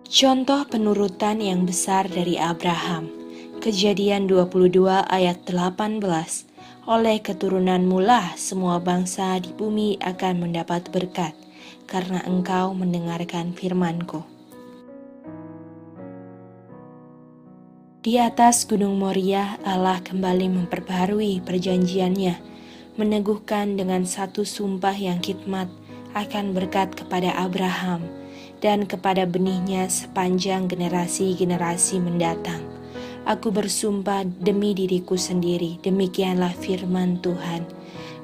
Contoh penurutan yang besar dari Abraham. Kejadian 22 ayat 18. Oleh keturunanmu lah semua bangsa di bumi akan mendapat berkat, karena engkau mendengarkan firman-Ku. Di atas Gunung Moria, Allah kembali memperbaharui perjanjiannya, meneguhkan dengan satu sumpah yang khidmat akan berkat kepada Abraham dan kepada benihnya sepanjang generasi-generasi mendatang. Aku bersumpah demi diriku sendiri, demikianlah firman Tuhan.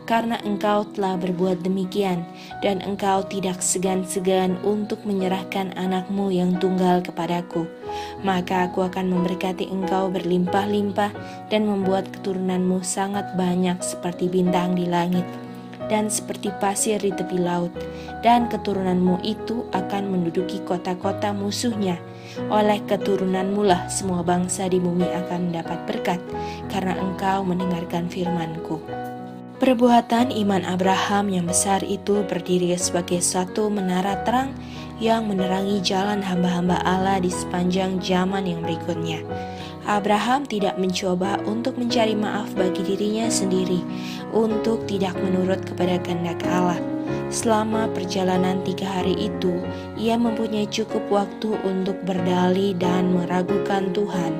Karena engkau telah berbuat demikian, dan engkau tidak segan-segan untuk menyerahkan anakmu yang tunggal kepadaku, maka aku akan memberkati engkau berlimpah-limpah dan membuat keturunanmu sangat banyak seperti bintang di langit dan seperti pasir di tepi laut, dan keturunanmu itu akan menduduki kota-kota musuhnya. Oleh keturunanmu lah semua bangsa di bumi akan mendapat berkat, karena engkau mendengarkan firman-Ku. Perbuatan iman Abraham yang besar itu berdiri sebagai satu menara terang yang menerangi jalan hamba-hamba Allah di sepanjang zaman yang berikutnya. Abraham tidak mencoba untuk mencari maaf bagi dirinya sendiri, untuk tidak menurut kepada kehendak Allah. Selama perjalanan 3 hari itu, ia mempunyai cukup waktu untuk berdalih dan meragukan Tuhan.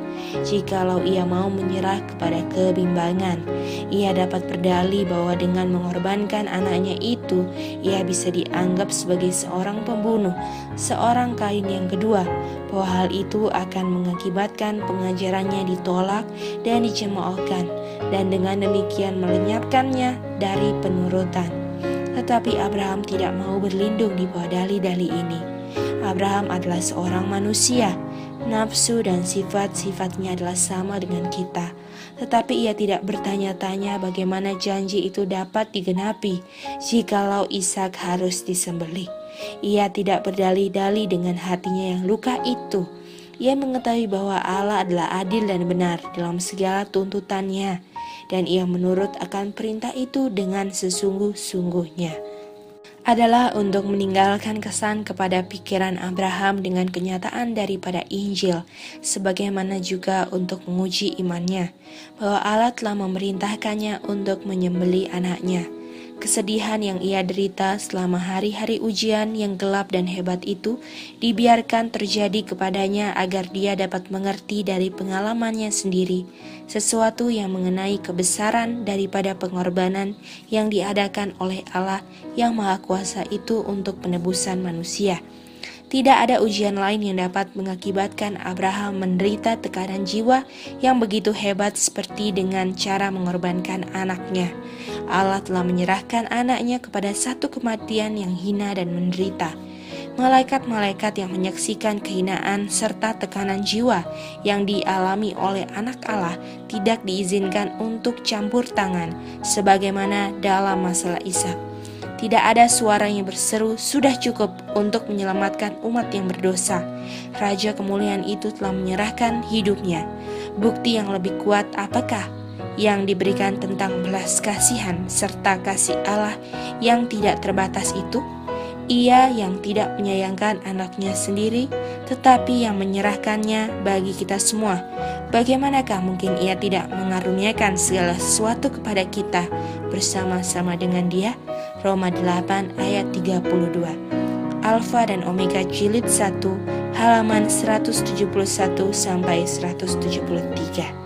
Jikalau ia mau menyerah kepada kebimbangan, ia dapat berdalih bahwa dengan mengorbankan anaknya itu, ia bisa dianggap sebagai seorang pembunuh, seorang Kain yang kedua, bahwa hal itu akan mengakibatkan pengajarannya ditolak dan dicemoohkan, dan dengan demikian melenyapkannya dari penurutan. Tetapi Abraham tidak mau berlindung di bawah dalih-dalih ini. Abraham adalah seorang manusia. Nafsu dan sifat-sifatnya adalah sama dengan kita. Tetapi ia tidak bertanya-tanya bagaimana janji itu dapat digenapi jikalau Ishak harus disembelih. Ia tidak berdalih-dalih dengan hatinya yang luka itu. Ia mengetahui bahwa Allah adalah adil dan benar dalam segala tuntutannya, dan ia menurut akan perintah itu dengan sesungguh-sungguhnya. Adalah untuk meninggalkan kesan kepada pikiran Abraham dengan kenyataan daripada Injil, sebagaimana juga untuk menguji imannya, bahwa Allah telah memerintahkannya untuk menyembelih anaknya. Kesedihan yang ia derita selama hari-hari ujian yang gelap dan hebat itu dibiarkan terjadi kepadanya agar dia dapat mengerti dari pengalamannya sendiri sesuatu yang mengenai kebesaran daripada pengorbanan yang diadakan oleh Allah yang Maha Kuasa itu untuk penebusan manusia. Tidak ada ujian lain yang dapat mengakibatkan Abraham menderita tekanan jiwa yang begitu hebat seperti dengan cara mengorbankan anaknya. Allah telah menyerahkan anaknya kepada satu kematian yang hina dan menderita. Malaikat-malaikat yang menyaksikan kehinaan serta tekanan jiwa yang dialami oleh anak Allah tidak diizinkan untuk campur tangan, sebagaimana dalam masalah Ishak. Tidak ada suara yang berseru, "Sudah cukup," untuk menyelamatkan umat yang berdosa. Raja kemuliaan itu telah menyerahkan hidupnya. Bukti yang lebih kuat apakah yang diberikan tentang belas kasihan serta kasih Allah yang tidak terbatas itu? Ia yang tidak menyayangkan anaknya sendiri, tetapi yang menyerahkannya bagi kita semua. Bagaimanakah mungkin ia tidak mengaruniakan segala sesuatu kepada kita bersama-sama dengan dia? Roma 8 ayat 32. Alfa dan Omega jilid 1 halaman 171 sampai 173.